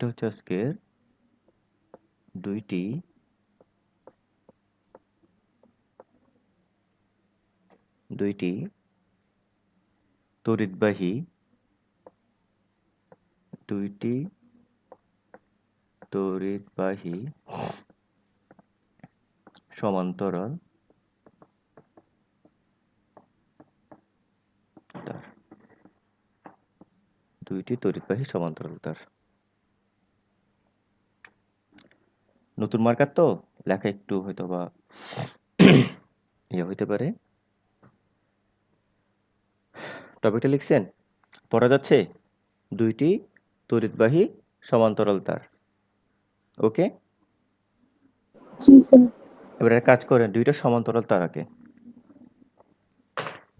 টপিকটা হচ্ছে আজকের দুইটি তড়িৎবাহী সমান্তরাল তার নতুন মার্কার তো লেখা একটু হয়তো বা হইতে পারে। টপিকটা লিখছেন? পড়া যাচ্ছে? দুইটি তড়িৎবাহী সমান্তরাল তার। ওকে? জি স্যার। এবার একটা কাজ করেন, দুইটা সমান্তরাল তার আঁকেন।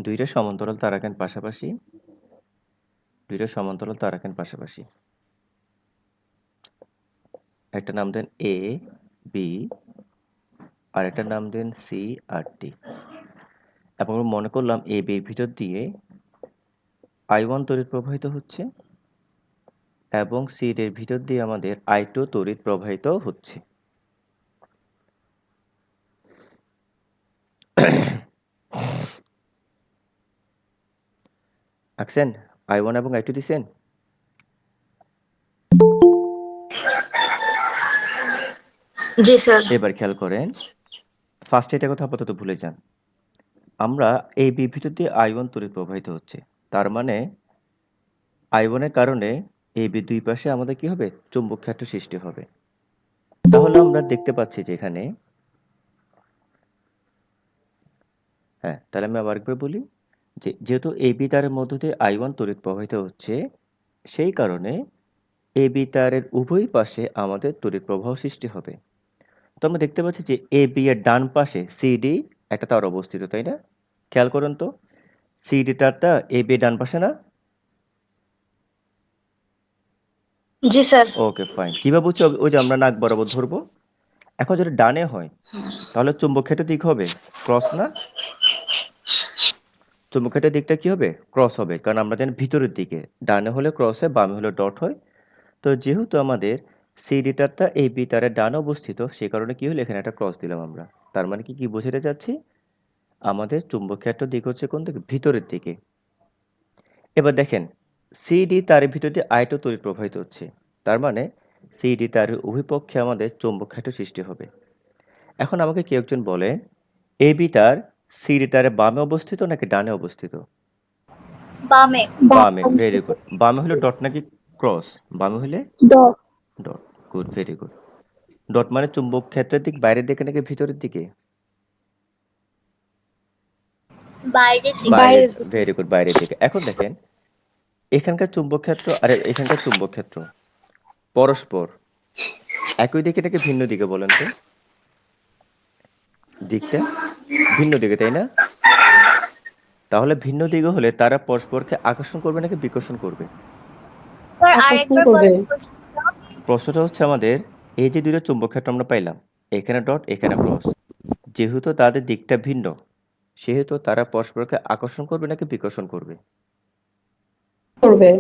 দুইটা সমান্তরাল তার আঁকেন পাশাপাশি। একটা নাম দেন এ বি আর একটা নাম দেন সি আর ডি। এবং আমরা মনে করলাম এ বির ভিতর দিয়ে I1 তড়িৎ প্রবাহিত হচ্ছে এবং সি এর ভিতর দিয়ে আমাদের I2 তড়িৎ প্রবাহিত হচ্ছে। আঁকছেন? I1 এবং I2 দিছেন? জি স্যার। এবার খেয়াল করেন, ফার্স্ট এটা কথা আপাতত ভুলে যান। আমরা এই বির ভিতর দিয়ে I1 তড়িৎ প্রবাহিত হচ্ছে। তার মানে I1 এর কারণে এই বির দুই পাশে আমাদের কি হবে? চুম্বক ক্ষেত্র সৃষ্টি হবে। তাহলে আমরা দেখতে পাচ্ছি যে এখানে, হ্যাঁ, তাহলে আমি আবার একবার বলি যে যেহেতু AB তারের মধ্য দিয়ে I1 তড়িৎ প্রবাহিত হচ্ছে, সেই কারণে AB তারের উভয় পাশে আমাদের তড়িৎ প্রবাহ সৃষ্টি হবে। তো আমরা দেখতে পাচ্ছি যে AB এর ডান পাশে CD একটা তার অবস্থিত, তাই না? খেয়াল করুন তো, CD তারটা AB এর ডান পাশে না? জি স্যার। Okay fine. কিভাবে বুঝছি? ওই যে আমরা নাক বরাবর ধরবো। এখন যদি ডানে হয় তাহলে চুম্বক ক্ষেত্রের দিক হবে ক্রস না? চুম্বক ক্ষেত্রের দিকটা কি হবে? ক্রস হবে, কারণ আমরা জানি ভিতরের দিকে ডানে হলে ক্রস হয়, বামে হলে ডট হয়। তো যেহেতু আমাদের সিডি তারটা এই বি তারের ডানে অবস্থিত, সে কারণে কি হলো, এখানে একটা ক্রস দিলাম আমরা। তার মানে কি বোঝাতে যাচ্ছি? আমাদের চুম্বক ক্ষেত্রের দিক হচ্ছে কোন দিকে? ভিতরের দিকে। এবার দেখেন, সিডি তারের ভিতর দিয়ে I2 তড়িৎ প্রবাহিত হচ্ছে। তার মানে সিডি তারের উভয় পক্ষে আমাদের চুম্বক ক্ষেত্র সৃষ্টি হবে। এখন আমাকে কেউ একজন বলে, এবি তার সিডি তারের বামে অবস্থিত নাকি ডানে অবস্থিত? বামে। বামে। Very good. বামে হলে ডট নাকি ক্রস? বামে হলে dot. Dot. Good, very good. Dot মানে চুম্বক ক্ষেত্রের দিক বাইরের দিকে নাকি ভিতরের দিকে? বাইরের দিকে। বাইরের। ভেরি গুড, বাইরের দিকে। এখন দেখেন, এখানকার চুম্বক ক্ষেত্র আর এখানকার চুম্বক ক্ষেত্র পরস্পর একই দিকে নাকি ভিন্ন দিকে বলেন তো? দিকটা ভিন্ন দিকে, তাই না? তাহলে ভিন্ন দিকে হলে তারা পরস্পরকে আকর্ষণ করবে নাকি বিকর্ষণ করবে? স্যার আরেকবার বলেন প্রশ্নটা। প্রশ্নটা হচ্ছে আমাদের, এই যে দুইটা চুম্বক ক্ষেত্র আমরা পাইলাম, এখানে ডট এখানে ক্রস, যেহেতু তাদের দিকটা ভিন্ন, সেহেতু তারা পরস্পরকে আকর্ষণ করবে নাকি বিকর্ষণ করবে? করবে।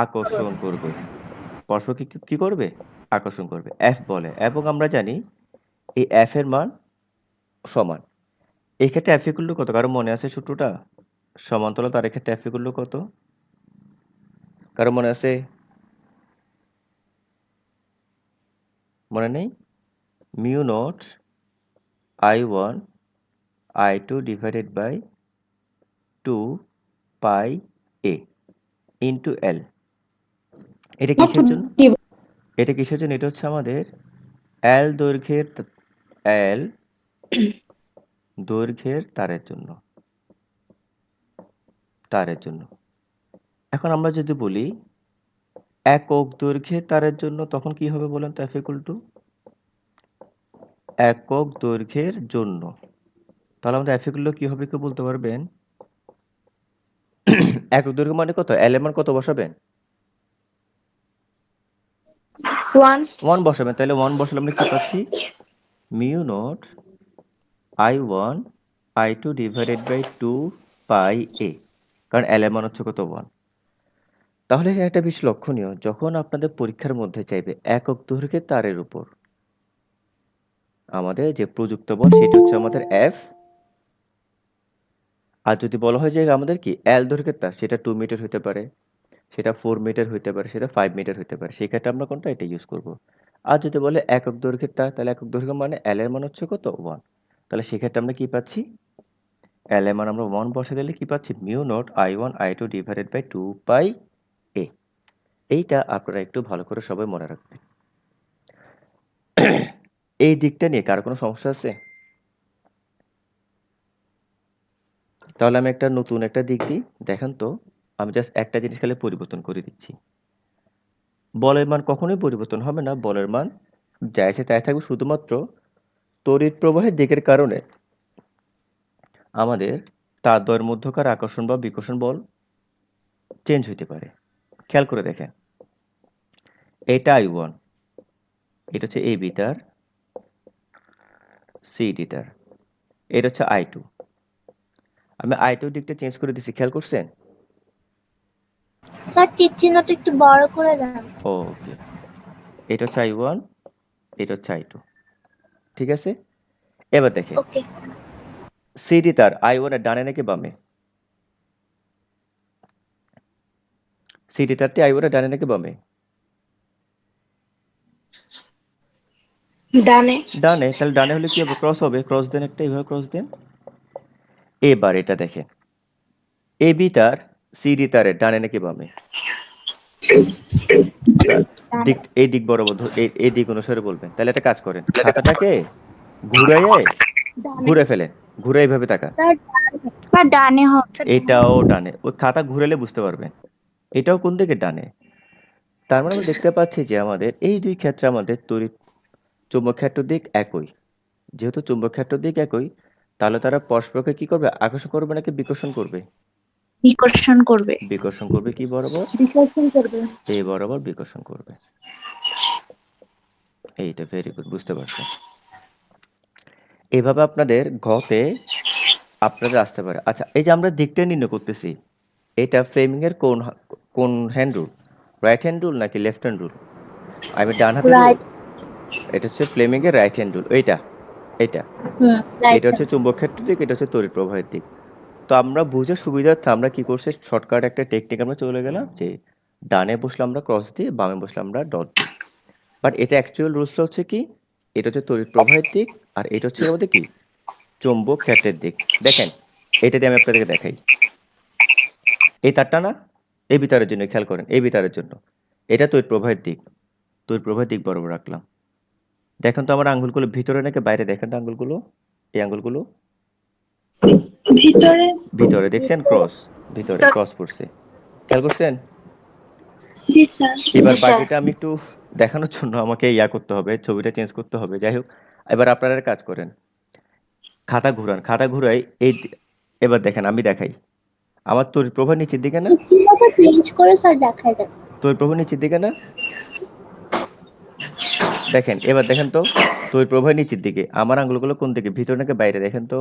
আকর্ষণ করবে। পরস্পরকে কি করবে? আকর্ষণ করবে। এফ বলে, এবং আমরা জানি এই এফ এর মান সমান। এই ক্ষেত্রে এফ ইকুয়াল টু কত? কারো মনে আছে সূত্রটা? সমান্তরাল তারের ক্ষেত্রে এফ ইকুয়াল টু কত? কারো মনে আছে? মনে নেই? Mu naught I1 I2 divided by 2 pi A into l. এটা কিসের জন্য? এটা কিসের জন্য? এটা হচ্ছে আমাদের এল এল দৈর্ঘ্যের তারের জন্য। এখন আমরা যদি বলি একক দৈর্ঘ্যের তারের জন্য, তখন কি হবে বলেন তো? এফ ইকুয়াল টু একক দৈর্ঘ্যের জন্য। তাহলে আমাদের এফ ইকুয়াল টু কি হবে, কেউ বলতে পারবেন? একক দৈর্ঘ্য মানে কত? এল এর মান কত বসাবেন? 1 1 বসাবেন। তাহলে 1 বসালে আমরা কি পাচ্ছি? Mu naught I1 I2 divided by 2 pi a, কারণ এল এর মান হচ্ছে কত? 1। তাহলে এখানে একটা বিষয় লক্ষণীয়, যখন আপনাদের পরীক্ষার মধ্যে চাইবে একক দৈর্ঘ্যের তারের উপর আমাদের যে প্রযুক্ত বল সেটি হচ্ছে আমাদের F, আর যদি বলা হয় যে আমাদের কি L দৈর্ঘ্যের তার, সেটা 2 মিটার হতে পারে, সেটা 4 মিটার হতে পারে, সেটা 5 মিটার হতে পারে। সেক্ষেত্রে আমরা কোনটা এটা ইউজ করব। আর যদি বলে একক দৈর্ঘ্যের তার, তাহলে একক দৈর্ঘ্য মানে L এর মান হচ্ছে কত 1। তাহলে সেক্ষেত্রে আমরা কি পাচ্ছি, L এর মান আমরা 1 বসে দিলে কি পাচ্ছি, mu naught I1 I2 divided by 2 pi A। এইটা আপনারা একটু ভালো করে সবাই মনে রাখবেন। এই দিকটা নিয়ে কারো কোনো সমস্যা আছে? তাহলে আমি একটা নতুন একটা দিক দিই, দেখেন তো। আমি জাস্ট একটা জিনিস খালি পরিবর্তন করে দিচ্ছি। বলের মান কখনোই পরিবর্তন হবে না, বলের মান যা আছে তাই থাকবে, শুধুমাত্র তড়িৎ প্রবাহের দিকের কারণে আমাদের তারদ্বয়ের মধ্যকার আকর্ষণ বা বিকর্ষণ বল চেঞ্জ হইতে পারে। খেয়াল করে দেখেন, এটা I1, এটা হচ্ছে AB তার, CD তার, এটা হচ্ছে I2। আমি I2 দিকটা চেঞ্জ করে দিচ্ছি, খেয়াল করছেন? স্যার টিক চিহ্নটা একটু বড় করে দেন। ওকে, এটা হচ্ছে I1, এটা হচ্ছে I2, ঠিক আছে? এবার দেখেন, ওকে। CD তার I1 এর ডানে নাকি বামে? CD তারটি I1 এর ডানে নাকি বামে? ডানে। ডানে। তাহলে ডানে হলে কি হবে, ক্রস হবে। ক্রস দেন একটা, এইভাবে ক্রস দেন। এবার এটা দেখেন, AB তার CD তারের ডানে নাকি বামে? দিক, এই দিক বরাবর এই দিক অনুসারে বলবেন। তাহলে একটা কাজ করেন, খাতাটাকে ঘুরাইয়ে ঘুরে ফেলেন, ঘুরে এইভাবে তাকান। স্যার ডানে হবে। এটাও ডানে, ওই খাতা ঘুরালে বুঝতে পারবেন। এটাও কোন দিকে, ডানে। তার মানে আমরা দেখতে পাচ্ছি যে আমাদের এই দুই ক্ষেত্রে আমাদের তড়িৎ চুম্বক ক্ষেত্র দিক একই। যেহেতু চুম্বক ক্ষেত্র দিক একই, তাহলে তারা পরস্পরকে কি করবে, আকর্ষণ করবে নাকি বিকর্ষণ করবে? বিকর্ষণ করবে। বিকর্ষণ করবে। কি বরাবর? বিকর্ষণ করবে। এই বরাবর বিকর্ষণ করবে। এইটা ভেরি গুড, বুঝতে পারছেন। এভাবে আপনাদের ঘতে আপনাদের আসতে পারে। আচ্ছা, এই যে আমরা দিকটা নির্ণয় করতেছি, এটা ফ্রেমিং এর কোন hand rule, right hand rule নাকি লেফট হ্যান্ড রুল? আমি ডান হাতের রুল। রাইট। এটা হচ্ছে ফ্লেমিং এর রাইট হ্যান্ড রুল। এইটা, এটা রাইট। এটা হচ্ছে চুম্বক ক্ষেত্র দিক, এটা হচ্ছে তড়িৎ প্রবাহের দিক। তো আমরা বুঝে সুবিধার্থে আমরা কি করছি, শর্টকাট একটা টেকনিক আমরা চলে গেলাম যে ডানে বসলে আমরা ক্রস দিই, বামে বসলে আমরা ডট দিই। বাট এটা অ্যাকচুয়াল রুলসটা হচ্ছে কি, এটা হচ্ছে তড়িৎ প্রবাহের দিক, আর এটা হচ্ছে আমাদের কি, চুম্বক ক্ষেত্রের দিক। দেখেন, এটা দিয়ে আমি আপনাদেরকে দেখাই। এই তারটা না, এই বিতারের জন্য খেয়াল করেন, এই বিতারের জন্য এটা তড়িৎ প্রবাহের দিক। তড়িৎ প্রবাহের দিক বরাবর রাখলাম। দেখেন তো আমার আঙ্গুলগুলো ভিতরে নাকি বাইরে, দেখেন তো আঙ্গুলগুলো, এই আঙ্গুলগুলো ভিতরে। ভিতরে, দেখছেন ক্রস, ভিতরে ক্রস পড়ছে, খেয়াল করছেন? জি স্যার। এবার বাকিটা আমি একটু দেখানোর জন্য আমাকে ইয়া করতে হবে, ছবিটা চেঞ্জ করতে হবে। যাই হোক, এবার আপনারা এক কাজ করেন, খাতা ঘুরান, খাতা ঘুরাই এবার দেখেন, আমি দেখাই। আমার তড়িৎ প্রবাহ নিচের দিকে না? চিহ্নটা চেঞ্জ করে স্যার দেখাই দেন। তড়িৎ প্রবাহ নিচের দিকে না? দেখেন, এবার দেখেন তো, তড়িৎ প্রবাহ নিচের দিকে। আমার আঙ্গুলগুলো কোন দিকে, ভিতরে নাকি বাইরে, দেখেন তো।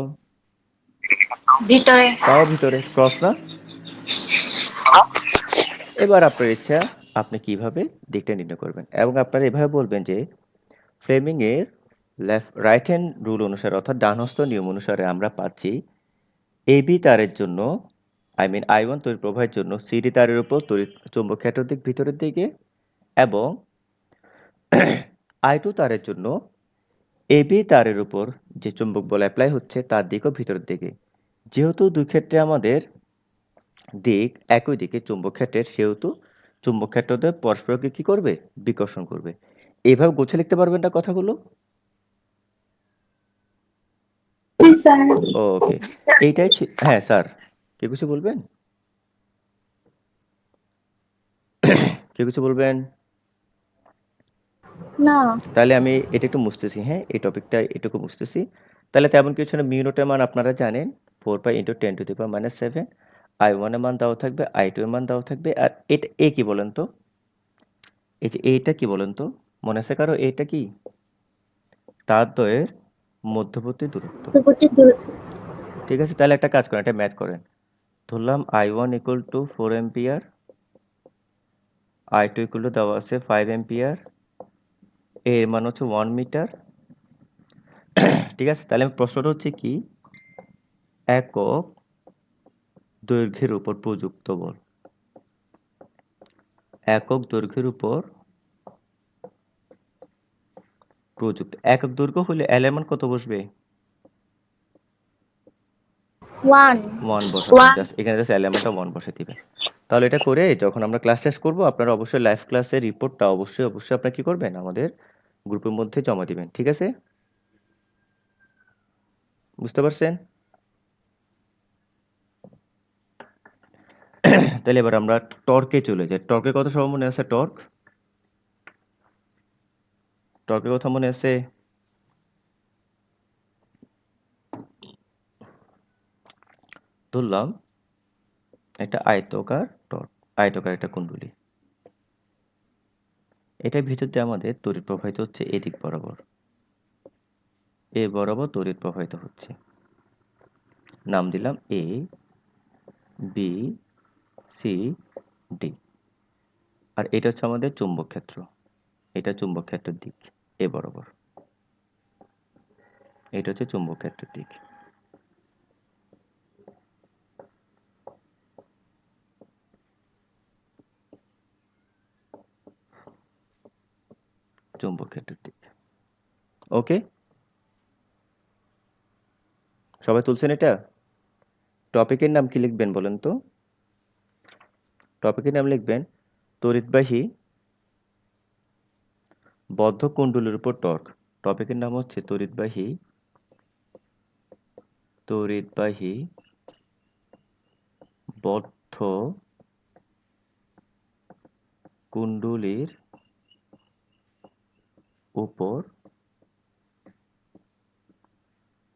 ভিতরে। তাও ভিতরে, ক্রস না? এবার আপনার ইচ্ছা, আপনি কিভাবে দিকটা নির্ণয় করবেন, এবং আপনারা এভাবে বলবেন যে ফ্লেমিং এর রাইট হ্যান্ড রুল অনুসারে, অর্থাৎ ডানহস্ত নিয়ম অনুসারে আমরা পাচ্ছি এবি তারের জন্য, I1 তড়িৎ প্রবাহের জন্য সিডি তারের উপর তড়িৎ চুম্বক ক্ষেত্র দিক ভিতরের দিকে, এবং I2 তারের জন্য এবি তারের উপর যে চুম্বক বল অ্যাপ্লাই হচ্ছে তার দিকও ভিতরের দিকে। যেহেতু দুই ক্ষেত্রে আমাদের দিক একই দিকে চুম্বক ক্ষেত্রের, সেহেতু চুম্বক ক্ষেত্রদের পরস্পরকে কি করবে, বিকর্ষণ করবে। এভাবে গুছিয়ে লিখতে পারবেন না কথাগুলো? ওকে, এইটাই হ্যাঁ স্যার, কে কিছু বলবেন? কেউ কিছু বলবেন? না। তাহলে আমি এটা একটু মুছতেছি, হ্যাঁ, এই টপিকটা এটুকু মুছতেছি। তাহলে তেমন কিছু না, মিউ নটের মান আপনারা জানেন 4 pi into 10 to the power minus 7। I1 এর মান দেওয়া থাকবে, I2 এর মান দেওয়া থাকবে, আর এটা এ কি বলেন তো? এই যে এইটা কি বলেন তো? মনে আছে কারো এইটা কি? তারদ্বয়ের মধ্যবর্তী দূরত্ব। ঠিক আছে, তাহলে একটা কাজ করেন, একটা ম্যাথ করেন। ধরলাম I1 equal to 4 ampere, I2 equal to দেওয়া আছে 5 অ্যাম্পিয়ার, A এর মান হচ্ছে 1 মিটার। ঠিক আছে, তাহলে প্রশ্নটা হচ্ছে কি, একক দৈর্ঘ্যের উপর প্রযুক্ত বল। একক দৈর্ঘ্যের উপর প্রযুক্ত। একক দৈর্ঘ্য হলে L এর মান কত বসবে? 1 1 বসাবেন। 1 জাস্ট এখানে জাস্ট L এর মানটা 1 বসাই দিবেন। তাহলে এটা করে যখন আমরা ক্লাস শেষ করব, আপনারা অবশ্যই লাইভ ক্লাসের রিপোর্টটা অবশ্যই আপনারা কি করবেন? আমাদের গ্রুপের মধ্যে জমা দিবেন। ঠিক আছে? বুঝতে পারছেন? তাহলে এবার আমরা টর্কে চলে যাই। টর্কের কথা সবার মনে আছে? টর্কের কথা মনে আছে? ধরলাম একটা আয়তকার টর্ক, আয়তকার একটা কুণ্ডলী। এটার ভিতর দিয়ে আমাদের তড়িৎ প্রবাহিত হচ্ছে এদিক বরাবর, এ বরাবর তড়িৎ প্রবাহিত হচ্ছে। নাম দিলাম এ, বি, সি, ডি। আর এটা হচ্ছে আমাদের চুম্বক ক্ষেত্র। এটা চুম্বক ক্ষেত্রের দিক, এ বরাবর। এটা হচ্ছে চুম্বক ক্ষেত্রের দিক। চুম্বক ক্ষেত্রের দিক। ওকে, সবাই তুলছেন এটা? টপিকের নাম কি লিখবেন বলেন তো? টপিকের নাম লিখবেন তড়িৎবাহী বদ্ধ কুণ্ডলীর উপর টর্ক। টপিকের নাম হচ্ছে তড়িৎবাহী বদ্ধ কুণ্ডলীর উপর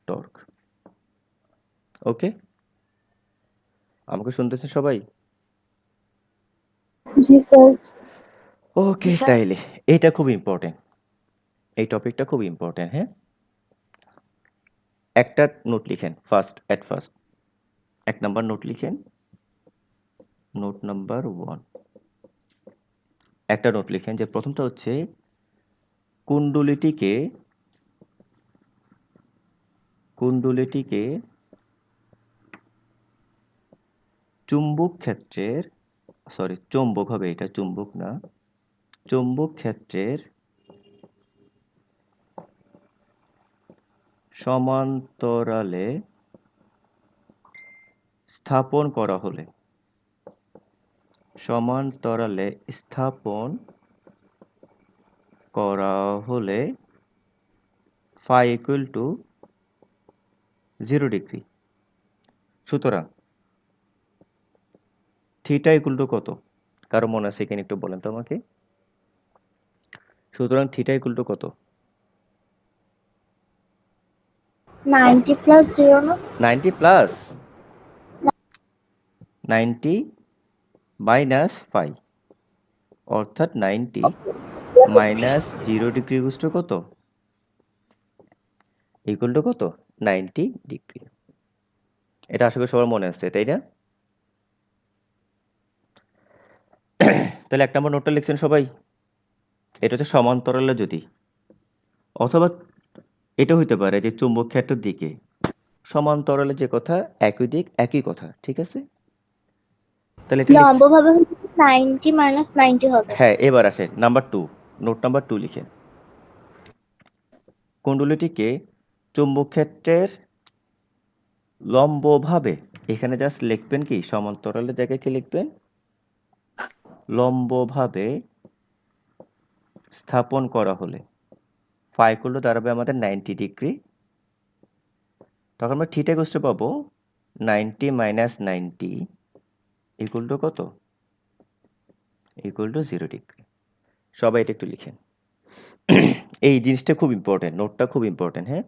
টর্ক। ওকে, আমাকে শুনতেছেন সবাই? জি স্যার। ওকে, তাইলে এটা খুব ইম্পর্টেন্ট, এই টপিকটা খুব ইম্পর্টেন্ট। হ্যাঁ, একটা নোট লিখেন ফার্স্ট, এক নাম্বার নোট লিখেন, নোট নাম্বার 1। একটা নোট লিখেন যে প্রথমটা হচ্ছে কুণ্ডলীটিকে চুম্বক ক্ষেত্রের, সরি চৌম্বক হবে এটা, চুম্বক না, চৌম্বক ক্ষেত্রের সমান্তরালে স্থাপন করা হলে, সমান্তরালে স্থাপন করা হলে phi equal to 0 ডিগ্রি। সুতরাং থিটা ইকুয়াল টু কত? কারো মনে আছে এখানে একটু বলেন তো আমাকে। সুতরাং থিটা ইকুয়াল টু কত? 90 প্লাস 0 না? 90 প্লাস 90 মাইনাস 5, অর্থাৎ 90 মাইনাস 0 ডিগ্রি ইকুয়াল টু কত? ইকুয়াল টু কত? 90 ডিগ্রি। এটা আশা করি সবার মনে আছে, তাই না? তাহলে 1 নম্বর নোটটা লিখছেন সবাই? এটা হচ্ছে সমান্তরালে যদি, অথবা এটা হইতে পারে যে চুম্বক ক্ষেত্রের দিকে সমান্তরালে যে কথা, একই দিক একই কথা। ঠিক আছে, তাহলে এটা লিখছি। লম্বভাবে 90 মাইনাস 90 হবে। হ্যাঁ, এবার আসে নাম্বার 2, নোট নাম্বার 2 লিখেন। কুণ্ডলীটিকে চুম্বক ক্ষেত্রের লম্বভাবে, এখানে জাস্ট লিখবেন কি, সমান্তরালের জায়গায় কি লিখবেন? লম্বভাবে স্থাপন করা হলে phi ইকুয়াল টু দাঁড়াবে আমাদের 90 ডিগ্রি। তখন আমরা থিটা ইকুয়াল টু পাবো 90 মাইনাস 90 ইকুয়াল টু কত? Equal to 0 degree. সবাই এটা একটু লিখেন। এই জিনিসটা খুব ইম্পর্টেন্ট, নোটটা খুব ইম্পর্টেন্ট। হ্যাঁ,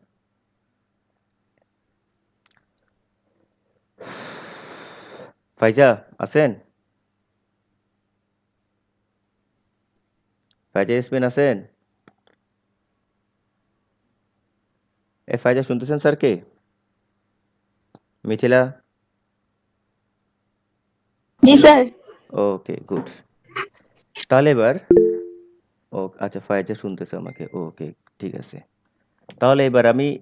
ফাইজা আছেন? ফাইজা ইয়াসমিন আছেন? এ ফাইজা শুনতেছেন স্যারকে? মিথিলা? জি স্যার। ওকে, গুড। তাহলে এবার আচ্ছা ফায়াজা শুনতেছে আমাকে। ওকে, ঠিক আছে। তাহলে এবার আমি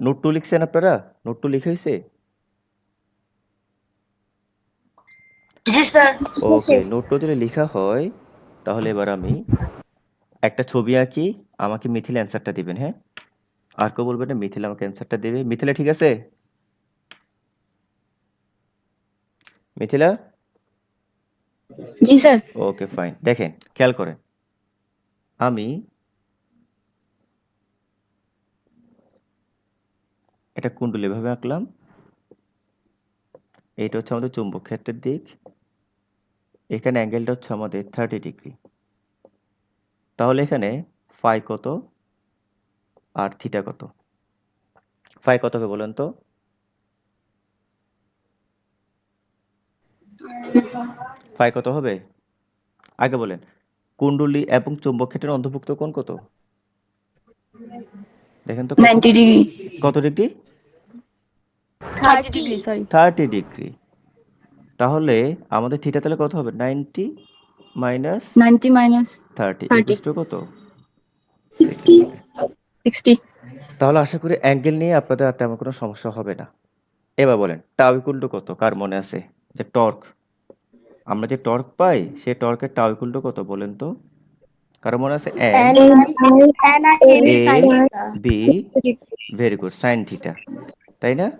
নোট 2 লিখছেন আপনারা? নোট 2 লিখা হইছে? জি স্যার। ওকে, Yes. নোট 2 যদি লিখা হয়, তাহলে এবার আমি একটা ছবি আঁকি, আমাকে মিথিলা অ্যান্সারটা দিবেন, হ্যাঁ? আর কেউ বলবেন না, মিথিলা আমাকে অ্যান্সারটা দেবে। মিথিলা ঠিক আছে? মিথিলা? জি স্যার। Okay fine. দেখেন, খেয়াল করেন। আমি একটা কুণ্ডলী এভাবে আঁকলাম। এইটা হচ্ছে আমাদের চুম্বক ক্ষেত্রের দিক। এখানে অ্যাঙ্গেলটা হচ্ছে আমাদের 30 ডিগ্রি। তাহলে এখানে ফাই কত আর থিটা কত? ফাই কত হবে বলেন তো? ফাই কত হবে? আগে বলেন। কুণ্ডলী এবং চুম্বক ক্ষেত্রের অন্তর্ভুক্ত কোণ কত? দেখেন তো কত? 90 ডিগ্রি। কত ডিগ্রি? 30 30. Degree sorry. 30 ডিগ্রি। তাহলে আমাদের থিটা তাহলে কত হবে? 90 মাইনাস 90 মাইনাস 30 30 ইকুয়ালস টু কত? 60. 60। তাহলে আশা করি অ্যাঙ্গেল নিয়ে আপনাদের আর তেমন কোনো সমস্যা হবে না। এবার বলেন টাও ইকুয়াল টু কত? কার মনে আছে? যে টর্ক, আমরা যে টর্ক পাই সেই টর্কের টাও ইকুয়াল টু কত বলেন তো? কারো মনে আছে? N And I am A sin theta. Be very good sine theta, তাই না?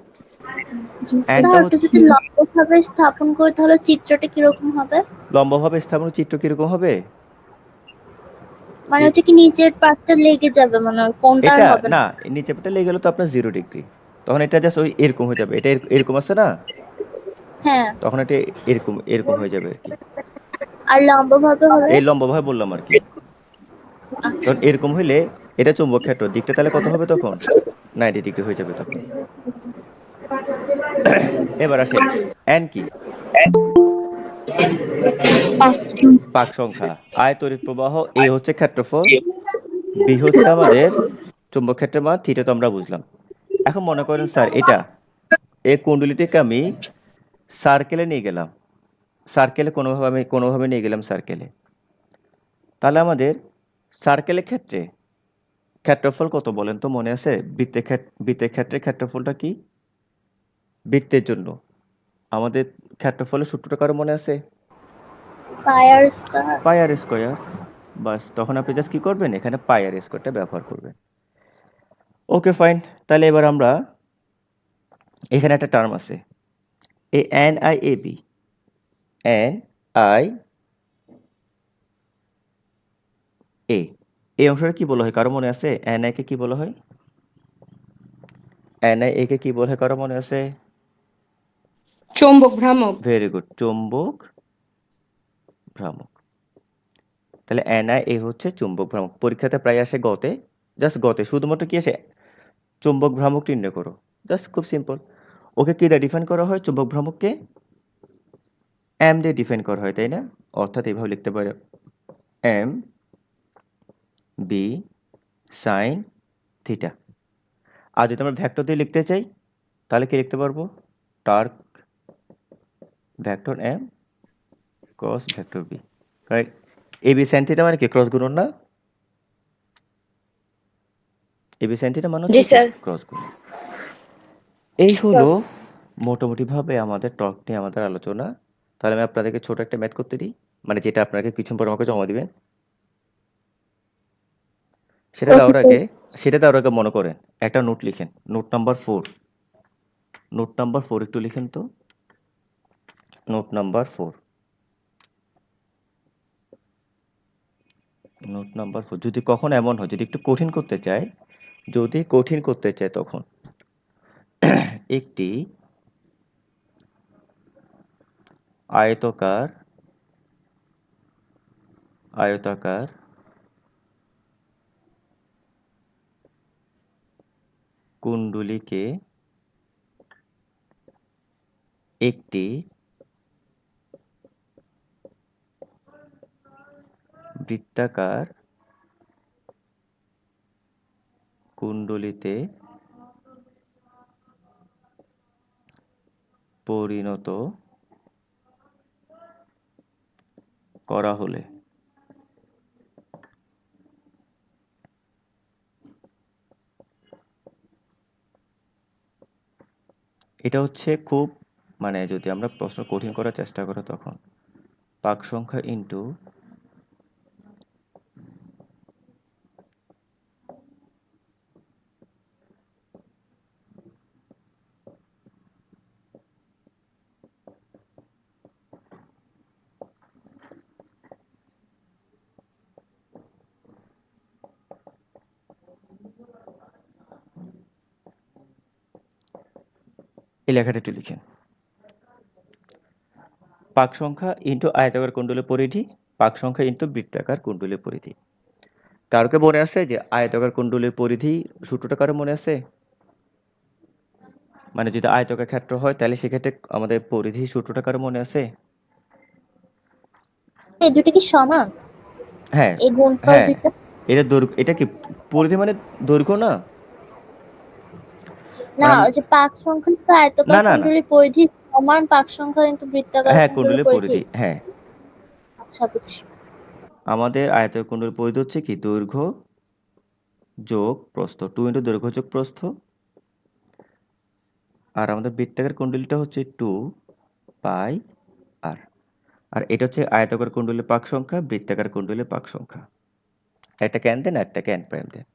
স্যার এনটা ওটা হচ্ছে যদি লম্বভাবে স্থাপন করি তাহলে চিত্রটা কিরকম হবে? লম্বভাবে স্থাপনের চিত্র কিরকম হবে? মানে চিত- ওটা কি নিচের পার্টটা লেগে যাবে, মানে কোনটা আর এটা হবে না, না? নিচে পেটে লেগে গেলে তো আপনার 0 ডিগ্রি। তখন এটা জাস্ট ওই এরকম হয়ে যাবে। এটা এরকম আছে না? হ্যাঁ। তখন এটা এরকম এরকম হয়ে যাবে আরকি। আর লম্বভাবে হলে? এই লম্বভাবে বললাম আরকি। আচ্ছা। তখন এরকম হইলে এটা চুম্বক ক্ষেত্র। দিকটা তাহলে কত হবে তখন? 90 ডিগ্রি হয়ে যাবে তখন। এবার আসেন, n কি? পাক সংখ্যা। I তড়িৎ প্রবাহ, A হচ্ছে ক্ষেত্রফল, B হচ্ছে আমাদের চুম্বক ক্ষেত্রের মান, থিটা তো আমরা বুঝলাম। এখন মনে করেন স্যার এটা, এই কুণ্ডলীটিকে আমি সার্কেলে নিয়ে গেলাম। সার্কেলে কোনোভাবে নিয়ে গেলাম সার্কেলে। তাহলে আমাদের সার্কেলের ক্ষেত্রে ক্ষেত্রফল কত বলেন তো মনে আছে? বৃত্তের ক্ষেত্রে ক্ষেত্রফলটা কি? বৃত্তের জন্য আমাদের ক্ষেত্রফলের সূত্রটা কারো মনে আছে? পাই আর স্কয়ার। পাই আর স্কয়ার। বাস তখন আপনি জাস্ট কি করবেন? এখানে পাই আর স্কয়ারটা ব্যবহার করবেন। Okay fine. তাহলে এবার আমরা এখানে একটা টার্ম আছে। এই NIAB, NIA, এই অংশটা কি বলা হয় কারো মনে আছে? NI কে কি বলা হয়? NIA কে কি বলা হয় কারো মনে আছে? চৌম্বক ভ্রামক। ভেরি গুড, চুম্বক ভ্রামক। তাহলে NIA হচ্ছে চুম্বক ভ্রামক। পরীক্ষাতে প্রায় আসে গতে, জাস্ট গতে শুধুমাত্র কি আসে? চুম্বক ভ্রামক নির্ণয় করো। জাস্ট খুব সিম্পল। ওকে কি দিয়ে ডিফাইন করা হয় চুম্বক ভ্রামককে? M দিয়ে ডিফাইন করা হয়, তাই না? অর্থাৎ এভাবে লিখতে পারো M B sin থিটা। আর যদি আমরা ভেক্টর দিয়ে লিখতে চাই তাহলে কি লিখতে পারবো? Torque vector M cross vector B। কারণ AB sin থিটা মানে কি? ক্রস গুণন না? AB sin থিটা মানে জি হচ্ছে কি? স্যার। ক্রস গুণন। এই হলো মোটামুটিভাবে আমাদের টর্ক নিয়ে আমাদের আলোচনা। তাহলে আমি আপনাদেরকে ছোট একটা ম্যাথ করতে দিই। মানে যেটা আপনাকে কিছুক্ষণ পর আমাকে জমা দিবেন। সেটা ওকে দেওয়ার স্যার। আগে মনে করেন একটা নোট লিখেন। Note number 4। নোট নাম্বার 4 একটু লিখেন তো। Note number 4। নোট নাম্বার 4 যদি কখনো এমন হয় যদি একটু কঠিন করতে চায়, তখন একটি আয়তাকার আয়তাকার কুণ্ডলীকে একটি বৃত্তাকার কুণ্ডলীতে পরিণত করা হলে এটা হচ্ছে খুব মানে যদি আমরা প্রশ্ন কঠিন করার চেষ্টা করি তখন পাক সংখ্যা ইনটু এই লেখাটা একটু লিখেন পাক সংখ্যা ইনটু আয়তাকার কুণ্ডলের পরিধি পাক সংখ্যা ইনটু বৃত্তাকার কুণ্ডলের পরিধি কারোকে মনে আছে যে আয়তাকার কুণ্ডলের পরিধি সূত্রটা কারো মনে আছে মানে যদি আয়তাকার ক্ষেত্র হয় তাহলে সেক্ষেত্রে আমাদের পরিধি সূত্রটা কারো মনে আছে এই দুটো কি সমান? হ্যাঁ এই গুণফল হ্যাঁ দুটো এটা দৈর্ঘ্য এটা কি পরিধি মানে দৈর্ঘ্য না না, মানে ওই যে পাক সংখ্যা তো আয়তাকার না না না কুণ্ডলীর পরিধি সমান পাক সংখ্যা কিন্তু বৃত্তাকার হ্যাঁ কুণ্ডলীর কুণ্ডলের পরিধি। পরিধি হ্যাঁ আচ্ছা, বুঝছি। আমাদের আয়তাকার কুণ্ডলের পরিধি হচ্ছে কি দৈর্ঘ্য যোগ প্রস্থ 2 ইন্টু দৈর্ঘ্য যোগ প্রস্থ আর আমাদের বৃত্তাকার কুণ্ডলীটা হচ্ছে 2 পাই আর আর এটা হচ্ছে আয়তাকার কুণ্ডলীর পাক সংখ্যা বৃত্তাকার কুণ্ডলীর পাক সংখ্যা একটা ক্যান দেন একটা ক্যান প্রাইম দেন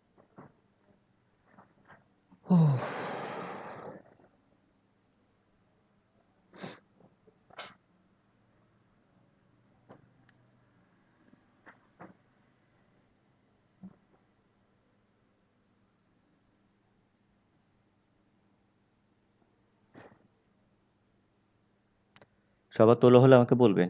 সবার তোলা হলে আমাকে বলবেন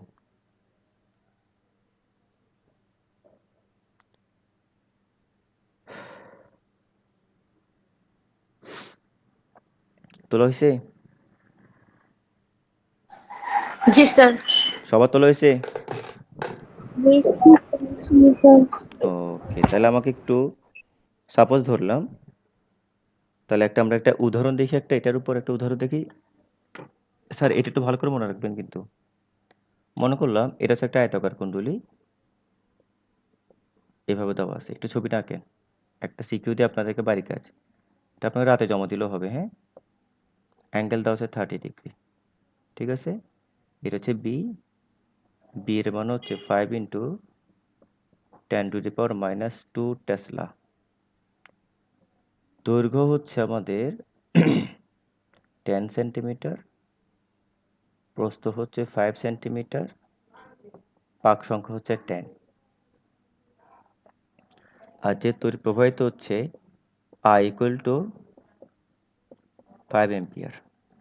তোলা হয়েছে জি স্যার। সবার তোলা হয়েছে জি স্যার। ওকে তাহলে আমাকে একটু সাপোজ ধরলাম তাহলে আমরা একটা উদাহরণ দেখি এটার উপর একটা উদাহরণ দেখি স্যার এটা একটু ভালো করে মনে রাখবেন কিন্তু মনে করলাম এটা হচ্ছে একটা আয়তাকার কুণ্ডলী এভাবে দেওয়া আছে একটু ছবিটা আঁকেন একটা সিকিউ দিয়ে আপনাদেরকে বাড়ি কাজ এটা আপনাকে রাতে জমা দিলেও হবে হ্যাঁ অ্যাঙ্গেল দেওয়া আছে 30 ডিগ্রি ঠিক আছে এটা হচ্ছে বি বি এর মান হচ্ছে 5 ইন্টু 10⁻⁻2 টেসলা দৈর্ঘ্য হচ্ছে আমাদের 10 সেন্টিমিটার প্রস্থ হচ্ছে 5 সেন্টিমিটার পাক সংখ্যা হচ্ছে 10 আর যে তড়িৎ প্রবাহিত হচ্ছে I equal to 5 ampere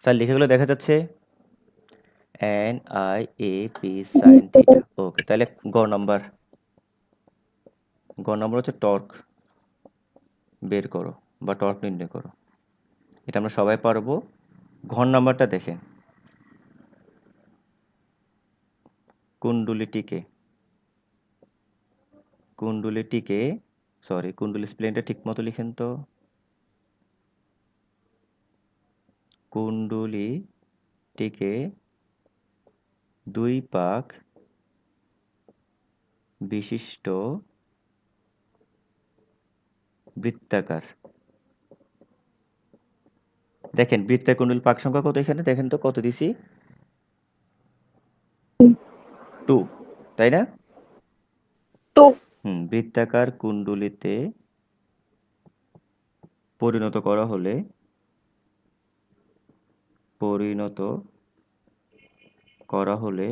sir লেখাগুলো দেখা যাচ্ছে N I A P sine theta okay তাহলে গ নাম্বার হচ্ছে টর্ক বের করো বা টর্ক নির্ণয় করো এটা আমরা সবাই পারবো ঘর নাম্বারটা দেখেন কুণ্ডলীটিকে কুণ্ডলী স্প্লেনটা ঠিক মতো লিখেন তো কুণ্ডলীটিকে 2 পাক বিশিষ্ট বৃত্তাকার দেখেন বৃত্তাকার কুণ্ডলী পাক সংখ্যা কত এখানে দেখেন তো কত দিছি 2 তাই না 2 বৃত্তাকার কুণ্ডলীতে পরিণত করা হলে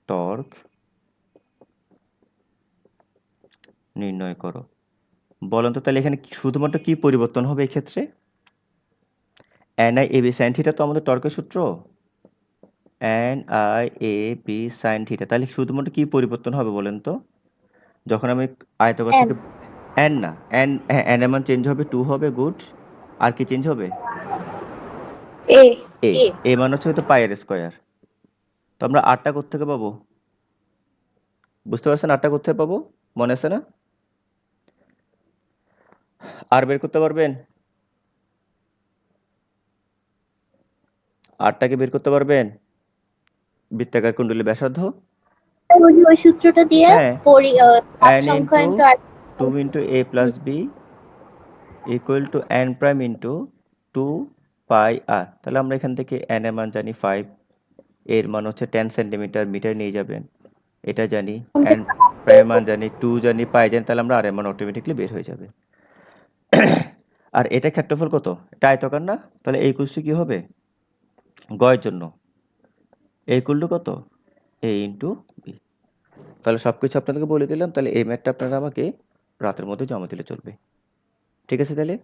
টর্ক নির্ণয় করো বলেন তো তাহলে এখানে শুধুমাত্র কি পরিবর্তন হবে এই ক্ষেত্রে এনআই এবি সাইন থিটা তো আমাদের টর্কের সূত্র এনআই এবি সাইন থিটা তাহলে শুধুমাত্র কি পরিবর্তন হবে বলেন তো যখন আমি আয়তকার থেকে এন না এন এন এর মান চেঞ্জ হবে 2 হবে গুড আর কি চেঞ্জ হবে এ এ এ মান হচ্ছে হয়তো পাই আর স্কয়ার তো আমরা আরটা কোত্থেকে পাবো বুঝতে পারছেন আরটা কোত্থেকে পাবো মনে আছে না আর বের করতে পারবেন আরটাকে বের করতে পারবেন বৃত্তাকার কুণ্ডলী ব্যাসার্ধ ওই সূত্রটা দিয়ে হ্যাঁ পাক n সংখ্যা into into 2 into a plus b equal to n prime into 2 পাই আর। তাহলে আমরা এখান থেকে n এর মান জানি 5, এর মান হচ্ছে 10 সেন্টিমিটার, মিটারে নিয়ে যাবেন। এটা জানি, কোনটা? n প্রাইম এর মান জানি, 2 জানি, পাই জানি, তাহলে আমরা r এর মান অটোমেটিক্যালি বের হয়ে যাবে। আর এটা ক্ষেত্রফল কত? এটা আয়তাকার না? তাহলে a equals to কি হবে? গ এর জন্য a equal to কত? a into b। তাহলে সবকিছু আপনাদেরকে বলে দিলাম। তাহলে এই ম্যাথটা আপনারা আমাকে রাতের মধ্যে জমা দিলে চলবে। ঠিক আছে তাহলে?